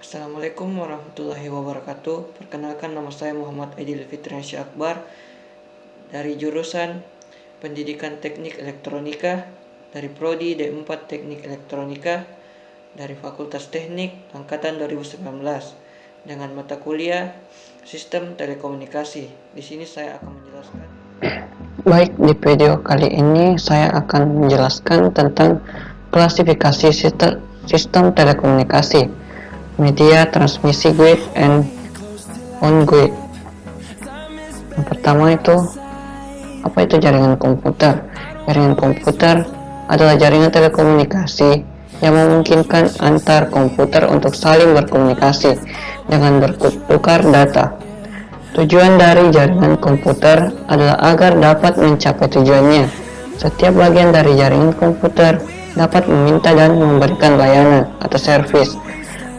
Assalamualaikum warahmatullahi wabarakatuh. Perkenalkan, nama saya Muhammad Aidil Fitriansyah Akbar dari jurusan Pendidikan Teknik Elektronika dari Prodi D4 Teknik Elektronika dari Fakultas Teknik angkatan 2019 dengan mata kuliah Sistem Telekomunikasi. Di sini saya akan menjelaskan. Baik, di video kali ini saya akan menjelaskan tentang klasifikasi sistem telekomunikasi, media transmisi guide and on guide. Yang pertama itu, apa itu jaringan komputer? Jaringan komputer adalah jaringan telekomunikasi yang memungkinkan antar komputer untuk saling berkomunikasi dengan bertukar data. Tujuan dari jaringan komputer adalah agar dapat mencapai tujuannya. Setiap bagian dari jaringan komputer dapat meminta dan memberikan layanan atau servis.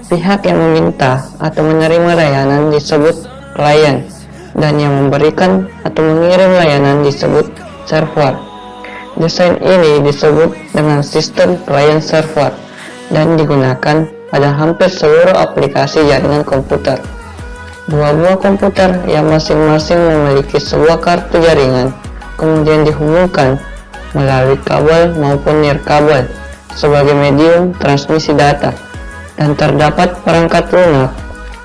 Pihak yang meminta atau menerima layanan disebut klien, dan yang memberikan atau mengirim layanan disebut server. Desain ini disebut dengan sistem client server dan digunakan pada hampir seluruh aplikasi jaringan komputer. Dua buah komputer yang masing-masing memiliki sebuah kartu jaringan kemudian dihubungkan melalui kabel maupun nirkabel sebagai medium transmisi data, dan terdapat perangkat lunak.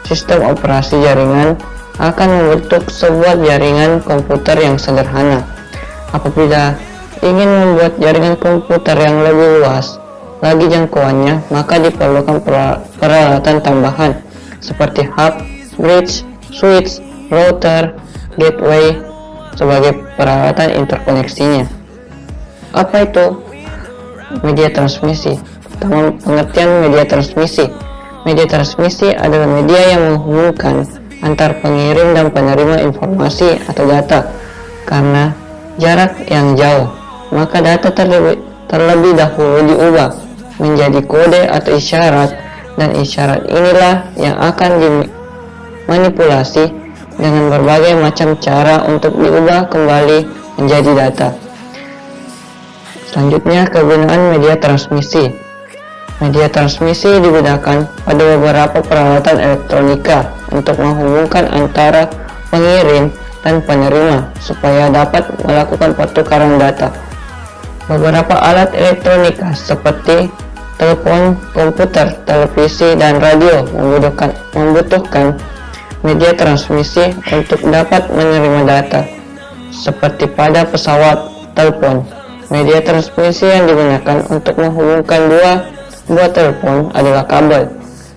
Sistem operasi jaringan akan membentuk sebuah jaringan komputer yang sederhana. Apabila ingin membuat jaringan komputer yang lebih luas lagi jangkauannya, maka diperlukan peralatan tambahan seperti hub, bridge, switch, router, gateway sebagai peralatan interkoneksinya. Apa itu media transmisi? Pertama, pengertian media transmisi. Media transmisi adalah media yang menghubungkan antar pengirim dan penerima informasi atau data. Karena jarak yang jauh, maka data terlebih dahulu diubah menjadi kode atau isyarat, dan isyarat inilah yang akan dimanipulasi dengan berbagai macam cara untuk diubah kembali menjadi data. Selanjutnya, kegunaan media transmisi. Media transmisi digunakan pada beberapa peralatan elektronika untuk menghubungkan antara pengirim dan penerima supaya dapat melakukan pertukaran data. Beberapa alat elektronika seperti telepon, komputer, televisi, dan radio membutuhkan media transmisi untuk dapat menerima data. Seperti pada pesawat telepon, media transmisi yang digunakan untuk menghubungkan dua buah telepon adalah kabel.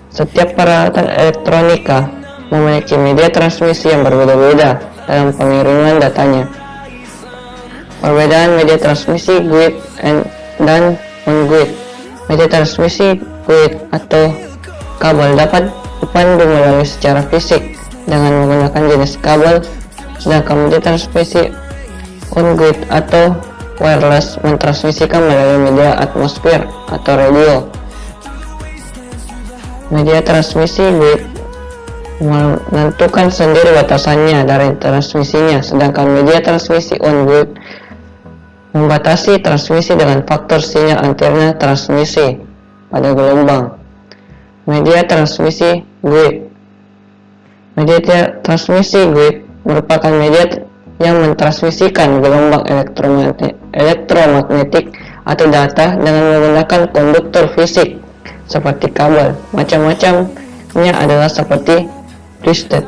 Setiap peralatan elektronika memiliki media transmisi yang berbeda-beda dalam pengiriman datanya. Perbedaan media transmisi guide dan on-guide. Media transmisi guide atau kabel dapat dipandu melalui secara fisik dengan menggunakan jenis kabel, sedangkan media transmisi on-guide atau wireless mentransmisikan melalui media atmosfer atau radio. Media transmisi guide menentukan sendiri batasannya dari transmisinya, sedangkan media transmisi on-guide membatasi transmisi dengan faktor sinyal antena transmisi pada gelombang. Media transmisi guide. Media transmisi guide merupakan media yang mentransmisikan gelombang elektromagnetik atau data dengan menggunakan konduktor fisik seperti kabel. Macam-macamnya adalah seperti twisted,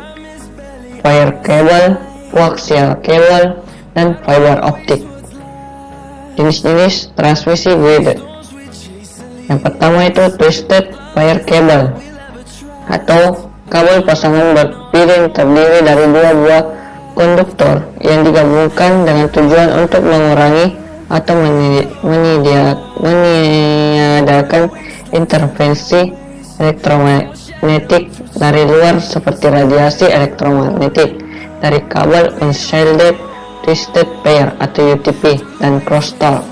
wire cable, coaxial cable, dan fiber optic. Jenis-jenis transmisi guide. Yang pertama itu twisted wire cable atau kabel pasangan berpiring terdiri dari dua buah konduktor yang digabungkan dengan tujuan untuk mengurangi atau meniadakan intervensi elektromagnetik dari luar seperti radiasi elektromagnetik dari kabel unshielded twisted pair atau UTP dan crosstalk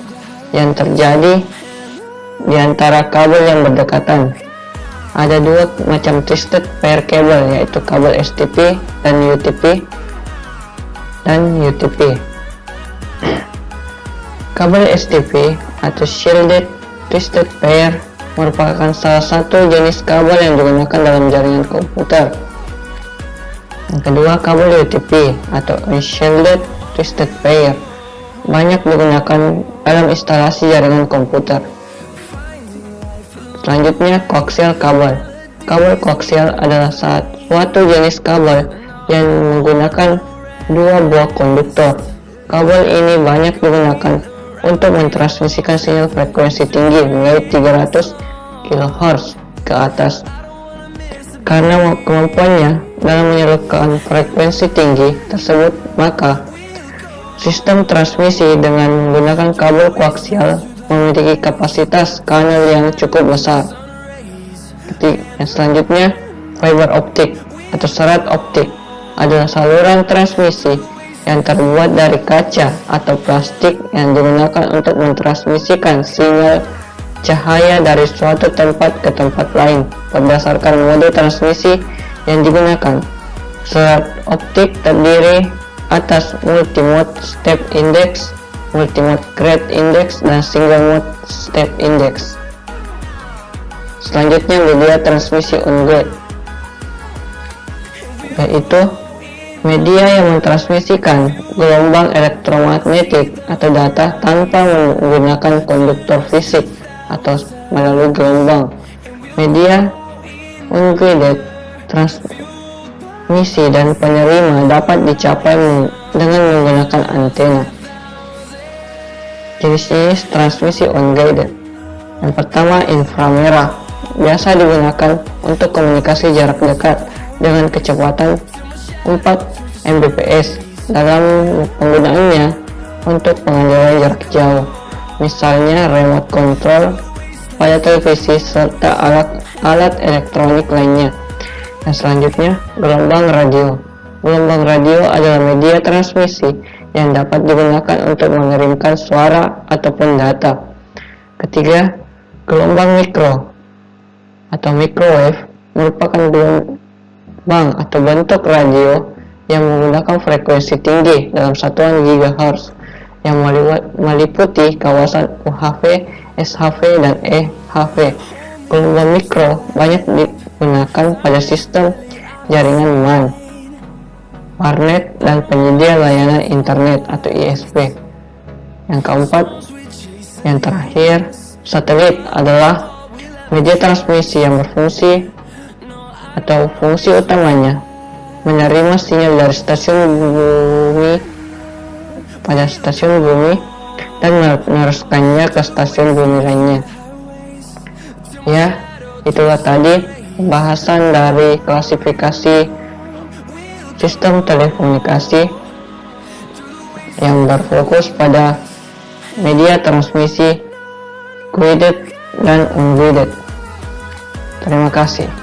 yang terjadi di antara kabel yang berdekatan. Ada dua macam twisted pair cable, yaitu kabel STP dan UTP. Kabel STP atau shielded twisted pair merupakan salah satu jenis kabel yang digunakan dalam jaringan komputer. Yang kedua, kabel UTP atau Unshielded Twisted Pair banyak digunakan dalam instalasi jaringan komputer. Selanjutnya, koaksial kabel. Kabel koaksial adalah suatu jenis kabel yang menggunakan dua buah konduktor. Kabel ini banyak digunakan untuk mentransmisikan sinyal frekuensi tinggi mulai 300 kHz ke atas. Karena kemampuannya dalam menyalurkan frekuensi tinggi tersebut, maka sistem transmisi dengan menggunakan kabel koaksial memiliki kapasitas kanal yang cukup besar. Yang selanjutnya, fiber optik atau serat optik adalah saluran transmisi yang terbuat dari kaca atau plastik yang digunakan untuk mentransmisikan sinyal cahaya dari suatu tempat ke tempat lain berdasarkan mode transmisi yang digunakan. Serat optik terdiri atas multimode step index, multimode grade index, dan single mode step index. Selanjutnya, media transmisi on-grid, yaitu media yang mentransmisikan gelombang elektromagnetik atau data tanpa menggunakan konduktor fisik atau melalui gelombang. Media on-grid transmisi dan penerima dapat dicapai dengan menggunakan antena. Jenis transmisi on-grid. Yang pertama, inframerah, biasa digunakan untuk komunikasi jarak dekat dengan kecepatan 4 Mbps. Dalam penggunaannya untuk pengendalian jarak jauh, misalnya remote control pada televisi serta alat elektronik lainnya. Yang selanjutnya, gelombang radio. Gelombang radio adalah media transmisi yang dapat digunakan untuk mengirimkan suara ataupun data. Ketiga, gelombang mikro atau microwave merupakan gelombang atau bentuk radio yang menggunakan frekuensi tinggi dalam satuan GHz yang meliputi kawasan UHF, SHF, dan EHF. Gelombang mikro banyak digunakan pada sistem jaringan MAN, warnet, dan penyedia layanan internet atau ISP. Yang keempat, yang terakhir, satelit adalah media transmisi yang berfungsi atau fungsi utamanya menerima sinyal dari stasiun bumi pada stasiun bumi dan meneruskannya ke stasiun bumi lainnya. Ya, itulah tadi pembahasan dari klasifikasi sistem telekomunikasi yang berfokus pada media transmisi guided dan unguided. Terima kasih.